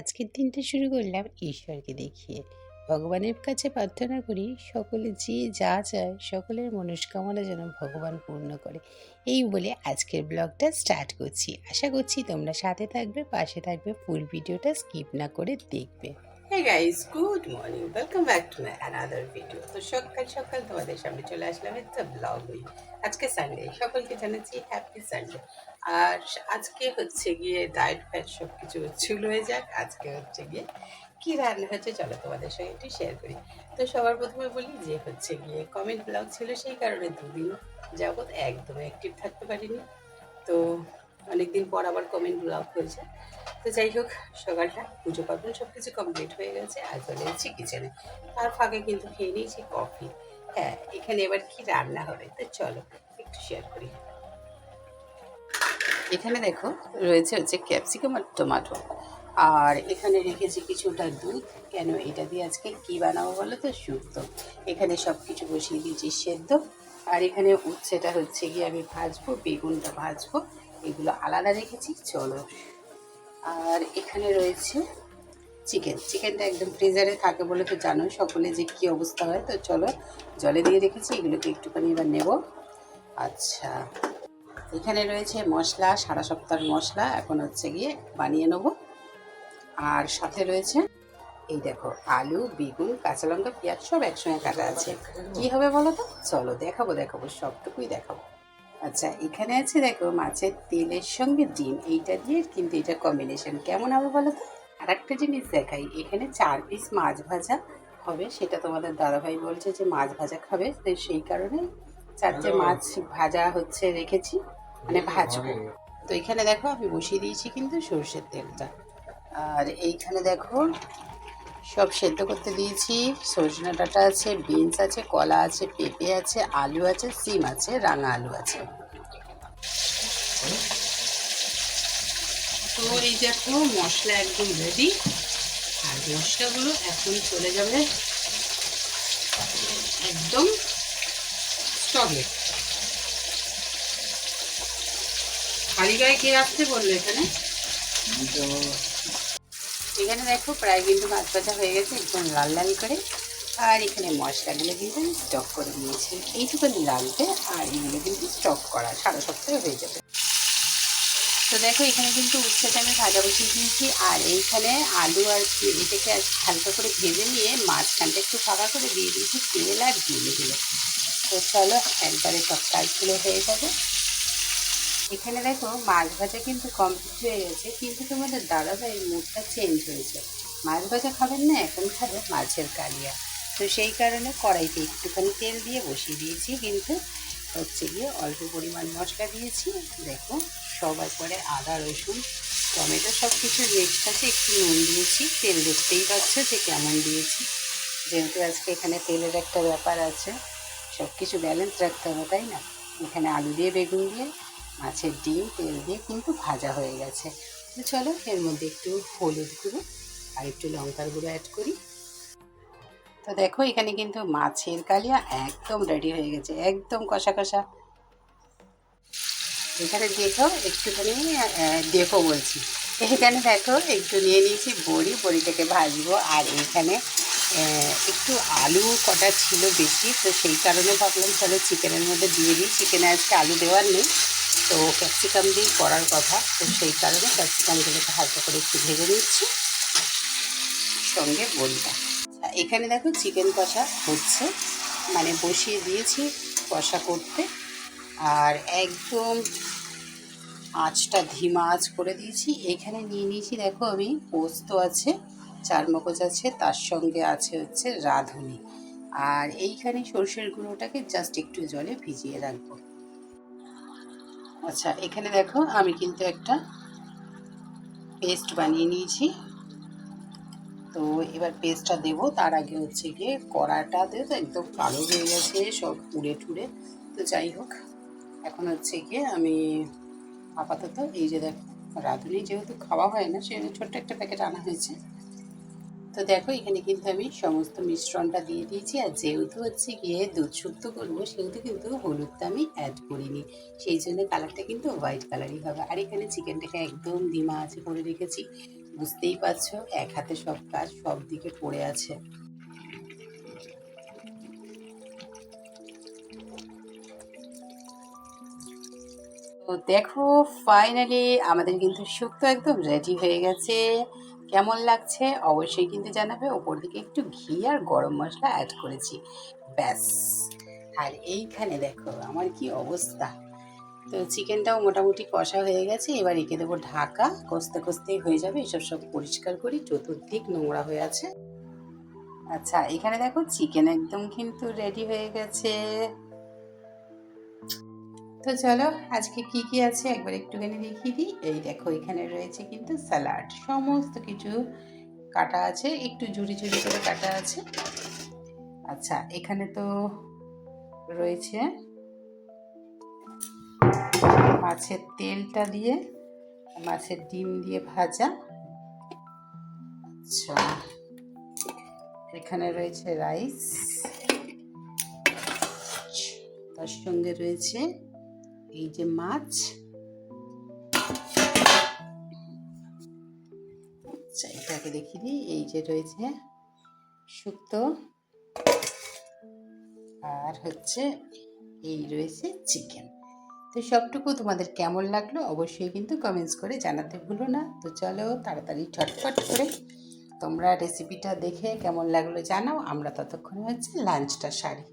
আজকের দিনটা শুরু করলাম ঈশ্বরকে দেখিয়ে। ভগবানের কাছে প্রার্থনা করি সকলে যে যা চায় সকলের মনস্কামনা যেন ভগবান পূর্ণ করে। এই বলে আজকের ব্লগটা স্টার্ট করছি। আশা করছি তোমরা সাথে থাকবে, পাশে থাকবে, ফুল ভিডিওটা স্কিপ না করে দেখবে। Hey guys, good morning. Welcome back to my another video. তো সকাল সকাল তোমাদের সামনে চলে আসলাম একটা ব্লগ নিয়ে। আজকে সানডে, সকলকে জানাচ্ছি হ্যাপি সানডে। আর আজকে হচ্ছে গিয়ে ডায়েট ফ্যাট সব কিছু চুল হয়ে যাক। আজকে হচ্ছে গিয়ে কি রান্না হচ্ছে চলো তোমাদের সঙ্গে একটু শেয়ার করি। তো সবার প্রথমে বলি যে হচ্ছে গিয়ে কমেন্ট ব্লগ ছিল, সেই কারণে দুদিন যাবৎ একদম অ্যাক্টিভ থাকতে পারিনি। তো অনেকদিন পর আবার কমেন্ট ব্লক হয়েছে। তো যাই হোক, সকালটা পুজো পার্বণ সব কিছু কমপ্লিট হয়ে গেছে আর চলে এসেছি কিচেনে। তার ফাঁকে কিন্তু খেয়ে নিয়েছি কফি। হ্যাঁ, এখানে এবার কি রান্না হবে তো চলো একটু শেয়ার করি। এখানে দেখো রয়েছে হচ্ছে ক্যাপসিকাম আর টমেটো, আর এখানে রেখেছি কিছুটা দুধ। কেন এটা দিয়ে আজকে কি বানাবো বলো তো? শুক্তো। এখানে সব কিছু বসিয়ে দিয়েছি সেদ্ধ। আর এখানে উচ্ছেটা হচ্ছে গিয়ে আমি ভাজবো, বেগুনটা ভাজবো, এগুলো আলাদা রেখেছি। চলো, আর এখানে রয়েছে চিকেনটা একদম ফ্রিজারে থাকে বলে তো জানো সকলে যে কী অবস্থা হয়। তো চলো, জলে দিয়ে রেখেছি, এগুলোকে একটুখানি এবার নেব। আচ্ছা, এখানে রয়েছে মশলা, সারা সপ্তাহের মশলা এখন হচ্ছে গিয়ে বানিয়ে নেব। আর সাথে রয়েছে এই দেখো আলু, বেগুন, কাঁচা লঙ্কা, পেঁয়াজ সব একসঙ্গে কাটা আছে। কী হবে বলো তো? চলো দেখাবো সবটুকুই দেখাবো। আচ্ছা, এখানে আছে দেখো মাছের তেলের সঙ্গে ডিম, এইটা দিয়ে কিন্তু এটা কম্বিনেশন কেমন হবে বলো তো? আর একটা জিনিস দেখাই, এখানে 4 পিস মাছ ভাজা হবে, সেটা তোমাদের দাদাভাই বলছে যে মাছ ভাজা খাবে, তো সেই কারণে 4টে মাছ ভাজা হচ্ছে রেখেছি, মানে ভাজবো। তো এখানে দেখো আমি বসিয়ে দিয়েছি কিন্তু সর্ষের তেলটা। আর এইখানে দেখো সব সেদ্ধ করতে দিয়েছি। সজনে ডাঁটা আছে, বিনস আছে, কলা আছে, পেঁপে আছে, আলু আছে, সিম আছে, রাঙা আলু আছে। তো এই দেখো মশলা একদম রেডি। আর মশলাগুলো এখন চলে যাবে একদম স্টকে। খালি গায়ে কে আসতে বললো এখানে? এখানে দেখো প্রায় কিন্তু মাছ ভাজা হয়ে গেছে একদম লাল লাল করে। আর এখানে মশলাগুলো কিন্তু আমি স্টক করে নিয়েছি, এইটুখানি লাগবে। আর এগুলো কিন্তু স্টক করা সারা সপ্তাহে হয়ে যাবে। তো দেখো এখানে কিন্তু উচ্ছেটা আমি ভাজা বসিয়ে দিয়েছি। আর এইখানে আলু আর এটাকে হালকা করে ভেজে নিয়ে মাঝখানটা একটু ফাঁকা করে দিয়ে দিয়েছি তেল আর ডিমগুলো। তো চলো একবারে সব কাজগুলো হয়ে যাবে। এখানে দেখো মাছ ভাজা কিন্তু কমপ্লিট হয়ে গেছে, কিন্তু তোমাদের দাদাভাইয়ের মুডটা চেঞ্জ হয়েছে। মাছ ভাজা খাবেন না, এখন খাবে মাছের কালিয়া। তো সেই কারণে কড়াইতে একটুখানি তেল দিয়ে বসিয়ে দিয়েছি, কিন্তু হচ্ছে গিয়ে অল্প পরিমাণ মশলা দিয়েছি। দেখো সবার পরে আদা, রসুন, টমেটো সব কিছু মিক্সড আছে, একটু নুন দিয়েছি। তেল দেখতেই পাচ্ছ যে কেমন দিয়েছি, যেহেতু আজকে এখানে তেলের একটা ব্যাপার আছে, সব কিছু ব্যালেন্স রাখতে হবে, তাই না? এখানে আলু দিয়ে, বেগুন দিয়ে, মাছের ডিম তেল দিয়ে কিন্তু ভাজা হয়ে গেছে। তো চলো এর মধ্যে একটু হলুদ গুঁড়ো আর একটু লঙ্কার গুঁড়ো অ্যাড করি। তো দেখো এখানে কিন্তু মাছের কালিয়া একদম রেডি হয়ে গেছে, একদম কষা কষা। এখানে দেখো একটুখানি দেখো বলছি, এখানে দেখো একটু নিয়ে নিয়েছি বড়িটাকে ভাজবো। আর এখানে একটু আলু কটা ছিল বেশি, তো সেই কারণে ভাবলাম চলো চিকেনের মধ্যে দিয়ে দিই। চিকেনে আজকে আলু দেওয়ার নেই, তো ক্যাপসিকাম দিয়েই করার কথা, তো সেই কারণে ক্যাপসিকামগুলোকে হালকা করে একটু ভেজে নিচ্ছি, সঙ্গে বড়িটা। এখানে দেখো চিকেন কষা হচ্ছে, মানে বসিয়ে দিয়েছি কষা করতে। আর একদম আঁচটা ধিমা আঁচ করে দিয়েছি। এখানে নিয়ে নিয়েছি দেখো আমি পোস্ত আছে, চারমগজ আছে, তার সঙ্গে আছে হচ্ছে রাঁধুনি। আর এইখানে সর্ষের গুঁড়োটাকে জাস্ট একটু জলে ভিজিয়ে রাখবো। আচ্ছা, এখানে দেখো আমি কিন্তু একটা পেস্ট বানিয়ে নিয়েছি। তো এবার পেস্টটা দেবো, তার আগে হচ্ছে গিয়ে কড়াটাতে তো একদম কালো হয়ে গেছে সব পুড়ে টুড়ে। তো যাই হোক, এখন হচ্ছে গিয়ে আমি আপাতত এই যে দেখো রাঁধুনি যেহেতু খাওয়া হয় না, সেজন্য ছোট্ট একটা প্যাকেট আনা হয়েছে। তো দেখো এখানে কিন্তু আমি সমস্ত মিশ্রণটা দিয়ে দিয়েছি। আর যেহেতু হচ্ছে গিয়ে দুধ শুক্তো করবো, সেহেতু কিন্তু হলুদটা আমি অ্যাড করিনি, সেই জন্য কালারটা কিন্তু হোয়াইট কালারই হবে। আর এখানে চিকেনটাকে একদম ধিমা আঁচে করে রেখেছি, বুঝতেই পারছো এক হাতে সব কাজ সব দিকে পড়ে আছে। তো দেখো ফাইনালি আমাদের কিন্তু শুক্তো একদম রেডি হয়ে গেছে। কেমন লাগছে অবশ্যই কিন্তু জানাবে। ওপর দিকে একটু ঘি আর গরম মশলা অ্যাড করেছি, ব্যাস। আর এইখানে দেখো আমার কি অবস্থা। তো চিকেনটাও মোটামুটি কষা হয়ে গেছে, এবার এঁকে দেবো ঢাকা। কষতে কষতেই হয়ে যাবে, এসব সব পরিষ্কার করি, চতুর্দিক নোংরা হয়ে আছে। আচ্ছা এখানে দেখো চিকেন একদম কিন্তু রেডি হয়ে গেছে। তো চলো আজকে কি কি আছে একবার একটুখানি দেখিয়ে দিই। এই দেখো এখানে রয়েছে কিন্তু স্যালাড, সমস্ত কিছু কাটা আছে, একটু ঝুড়ি ঝুড়ি করে কাটা আছে। আচ্ছা এখানে তো রয়েছে মাছের তেলটা দিয়ে মাছের ডিম দিয়ে ভাজা। আচ্ছা এখানে রয়েছে রাইস, তার সঙ্গে রয়েছে এই যে মাছ। আচ্ছা এটাকে দেখিয়ে দিই, এই যে রয়েছে শুক্তো, আর হচ্ছে এই রয়েছে চিকেন। তো সবটুকু তোমাদের কেমন লাগলো অবশ্যই কিন্তু কমেন্টস করে জানাতে ভুলো না। তো চলো তাড়াতাড়ি ঝটপট করে তোমরা রেসিপিটা দেখে কেমন লাগলো জানাও, আমরা ততক্ষণে হচ্ছে লাঞ্চটা সারি।